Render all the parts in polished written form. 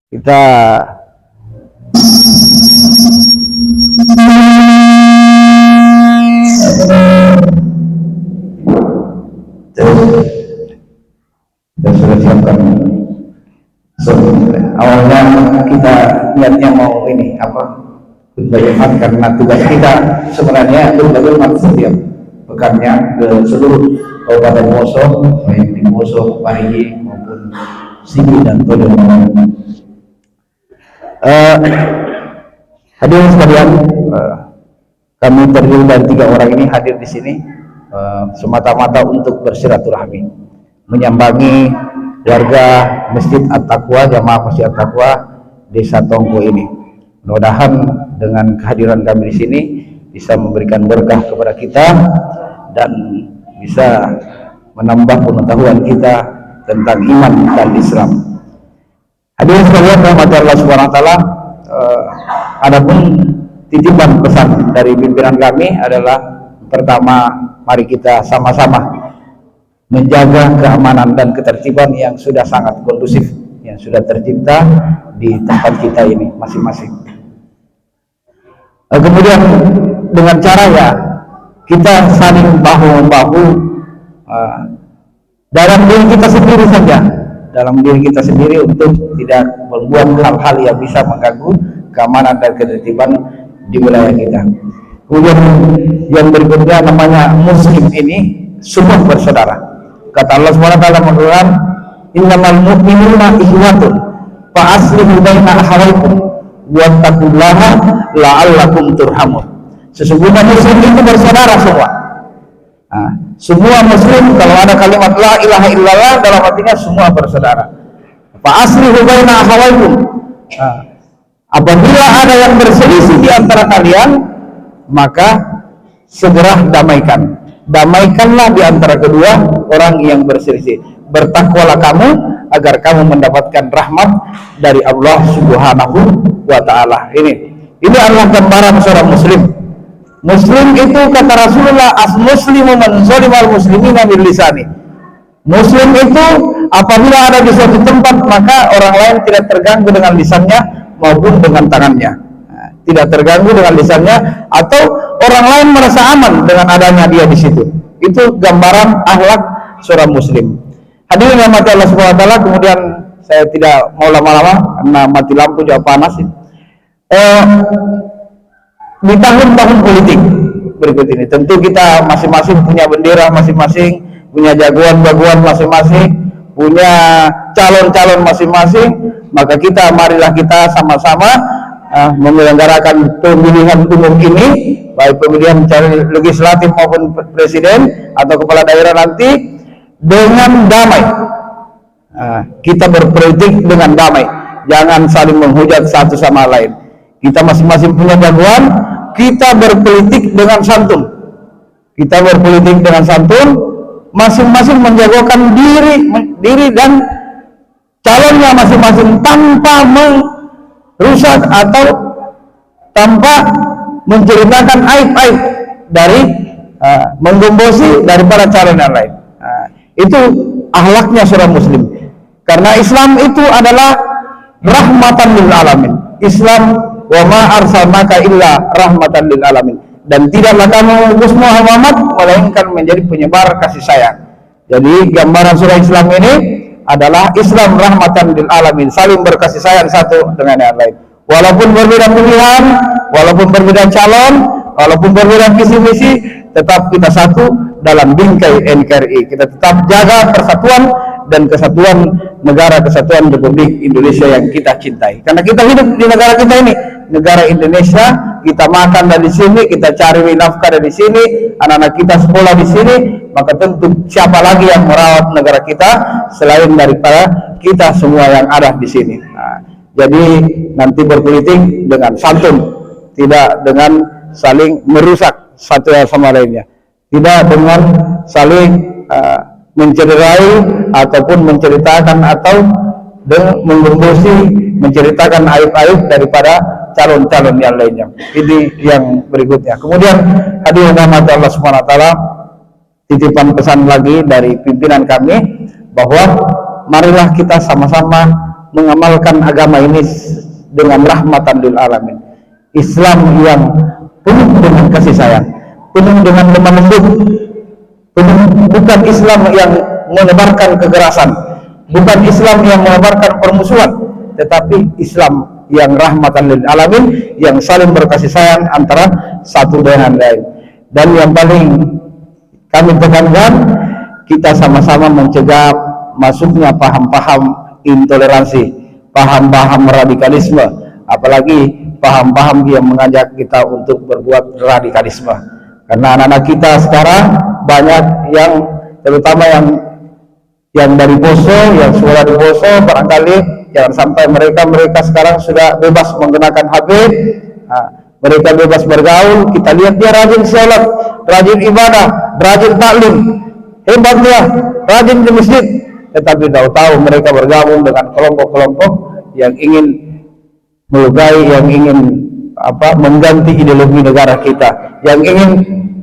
Kita sudah siapkan. Awalnya kita niatnya mau ini khutbah Jumat, karena tugas kita sebenarnya khutbah Jumat setiap pekannya ke seluruh Kabupaten Poso, baik di Poso, Parigi maupun Sigi dan Todo. Hadirin sekalian, kami terdiri dari 3 orang ini hadir di sini semata-mata untuk bersilaturahmi, menyambangi warga Masjid At-Taqwa, Jamaah Masjid At-Taqwa Desa Tongko ini. Mudah-mudahan dengan kehadiran kami di sini bisa memberikan berkah kepada kita dan bisa menambah pengetahuan kita tentang iman dan Islam. Hadirin sekalian, rahmat Allah Subhanahu wa taala, adapun titipan pesan dari pimpinan kami adalah, pertama, mari kita sama-sama menjaga keamanan dan ketertiban yang sudah sangat kondusif, yang sudah tercipta di tempat kita ini masing-masing. Kemudian dengan cara kita saling bahu-membahu dalam diri kita sendiri saja, dalam diri kita sendiri, untuk tidak membuat hal-hal yang bisa mengganggu keamanan dan ketertiban di wilayah kita. Kemudian yang berikutnya, namanya muslim ini semua bersaudara. Kata Allah SWT mengatakan, innamal mu'minuna ikhwatun fa aslihu baina akhawaykum wattaqullaha la'allakum turhamun. Sesungguhnya muslim itu bersaudara semua. Semua muslim, kalau ada kalimat la ilaha illallah, dalam artinya semua bersaudara. Fa aslihu baina akhawaykum. Apabila ada yang berselisih di antara kalian, maka segera damaikan. Damaikanlah di antara kedua orang yang berselisih. Bertakwalah kamu agar kamu mendapatkan rahmat dari Allah Subhanahu wa taala. Ini adalah gambaran seorang muslim. Muslim itu, kata Rasulullah, as-muslimu man zalimal muslimina bil lisani. Muslim itu apabila ada di suatu tempat, maka orang lain tidak terganggu dengan lisannya maupun dengan tangannya. Tidak terganggu dengan lisannya, atau orang lain merasa aman dengan adanya dia di situ. Itu gambaran akhlak seorang muslim. Hadirin yang mati Allah Subhanahu wa taala, kemudian saya tidak mau lama-lama karena mati lampu juga panas. Di tahun-tahun politik berikut ini, tentu kita masing-masing punya bendera masing-masing, punya jagoan-jagoan masing-masing, punya calon-calon masing-masing. Maka marilah kita sama-sama menyelenggarakan pemilihan umum ini, baik pemilihan legislatif maupun presiden atau kepala daerah nanti, dengan damai. Kita berpolitik dengan damai, jangan saling menghujat satu sama lain. Kita masing-masing punya jagoan, kita berpolitik dengan santun. Kita berpolitik dengan santun, masing-masing menjagokan diri dan calonnya masing-masing, tanpa merusak atau tanpa menceritakan aib-aib dari menggembosi daripada calon yang lain. Itu akhlaknya seorang muslim. Karena Islam itu adalah rahmatan lil alamin. Islam, wa ma arsalnaka illa rahmatan lil alamin. Dan tidaklah kamu utus Muhammad melainkan menjadi penyebar kasih sayang. Jadi gambaran surah Islam ini adalah Islam rahmatan lil alamin, saling berkasih sayang satu dengan yang lain. Walaupun berbeda pilihan, walaupun berbeda calon, walaupun berbeda visi misi, tetap kita satu dalam bingkai NKRI. Kita tetap jaga persatuan dan kesatuan negara kesatuan Republik Indonesia yang kita cintai. Karena kita hidup di negara kita ini, negara Indonesia. Kita makan dari sini, kita cari nafkah dari sini, anak-anak kita sekolah di sini. Maka tentu siapa lagi yang merawat negara kita selain daripada kita semua yang ada di sini. Jadi nanti berpolitik dengan santun, tidak dengan saling merusak satu sama lainnya, tidak dengan saling mencederai ataupun menceritakan atau menggembosi, menceritakan aib-aib daripada calon-calon yang lainnya. Ini yang berikutnya. Kemudian hadirin rahmat Allah Subhanahu wa taala, titipan pesan lagi dari pimpinan kami bahwa marilah kita sama-sama mengamalkan agama ini dengan rahmatan lil alamin. Islam yang penuh dengan kasih sayang, penuh dengan lemah lembut, bukan Islam yang menebarkan kekerasan, bukan Islam yang menebarkan permusuhan, tetapi Islam yang rahmatan lil alamin, yang saling berkasih sayang antara satu dengan lain. Dan yang paling kami tekankan, kita sama-sama mencegah masuknya paham-paham intoleransi, paham-paham radikalisme, apalagi paham-paham yang mengajak kita untuk berbuat radikalisme. Karena anak-anak kita sekarang banyak yang, terutama yang dari Poso, yang sudah di Poso, barangkali jangan sampai mereka sekarang sudah bebas menggunakan HP, mereka bebas bergaul. Kita lihat dia rajin sholat, rajin ibadah, rajin taklim, hebat dia, rajin di masjid, tetapi tahu-tahu mereka bergabung dengan kelompok-kelompok yang ingin melukai, yang ingin mengganti ideologi negara kita, yang ingin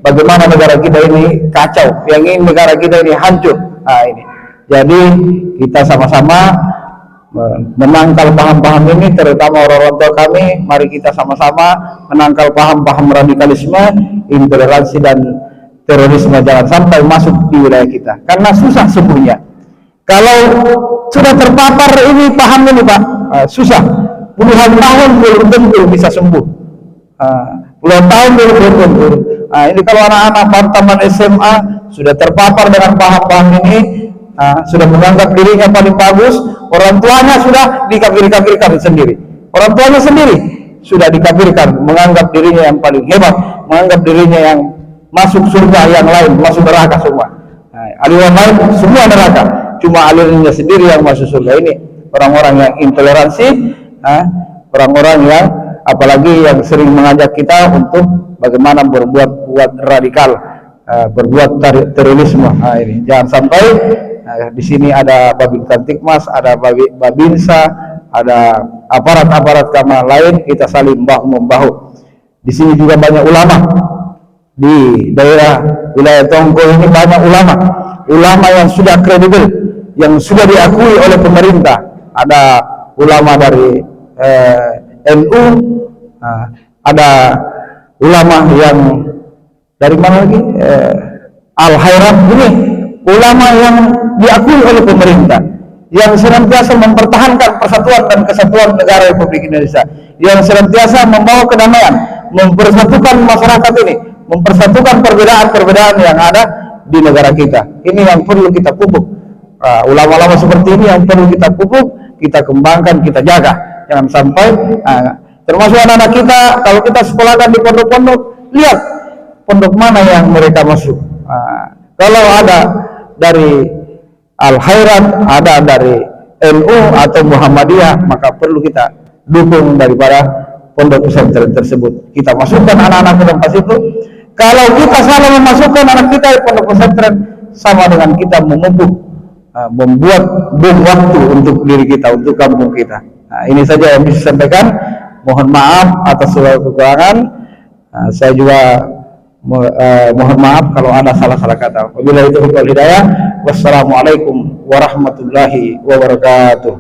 bagaimana negara kita ini kacau, yang ingin negara kita ini hancur. Ini. Jadi kita sama-sama menangkal paham-paham ini, terutama orang-orang tua kami. Mari kita sama-sama menangkal paham-paham radikalisme, intoleransi dan terorisme, jangan sampai masuk di wilayah kita, karena susah sembuhnya. Kalau sudah terpapar ini paham ini Pak, susah, puluhan tahun belum tentu bisa sembuh, puluhan tahun belum tentu. Ini kalau anak-anak taman SMA sudah terpapar dengan paham-paham ini, sudah menganggap dirinya paling bagus, orang tuanya sudah dikafir-kafirkan sendiri, orang tuanya sendiri sudah dikafirkan, menganggap dirinya yang paling hebat, menganggap dirinya yang masuk surga, yang lain masuk neraka semua. Aliran lain semua neraka, cuma alirannya sendiri yang masuk surga. Ini orang-orang yang intoleransi, orang-orang yang apalagi yang sering mengajak kita untuk bagaimana berbuat radikal, berbuat terorisme. Ini jangan sampai. Di sini ada Babin Kantikmas, ada Babinsa, ada aparat-aparat keamanan lain, kita saling bahu-membahu. Di sini juga banyak ulama. Di daerah wilayah Tongko ini banyak ulama yang sudah kredibel, yang sudah diakui oleh pemerintah. Ada ulama dari NU, ada ulama yang dari mana lagi, Al-Khairat. Ini ulama yang diakui oleh pemerintah, yang senantiasa mempertahankan persatuan dan kesatuan negara Republik Indonesia, yang senantiasa membawa kedamaian, mempersatukan masyarakat ini, mempersatukan perbedaan-perbedaan yang ada di negara kita. Ini yang perlu kita pupuk. Ulama-ulama seperti ini yang perlu kita pupuk, kita kembangkan, kita jaga. Jangan sampai, termasuk anak-anak kita, kalau kita sekolahkan di pondok-pondok, lihat pondok mana yang mereka masuk. Kalau ada dari Al-Khairat, ada dari NU atau Muhammadiyah, maka perlu kita dukung daripada pondok pesantren tersebut. Kita masukkan anak-anak ke tempat itu. Kalau kita salah memasukkan anak kita di pondok pesantren, sama dengan kita membuat bom waktu untuk diri kita, untuk kampung kita. Ini saja yang bisa sampaikan. Mohon maaf atas segala kekurangan. Saya juga mohon maaf kalau ada salah-salah kata. Wabillahi taufiq wal hidayah. Wassalamualaikum warahmatullahi wabarakatuh.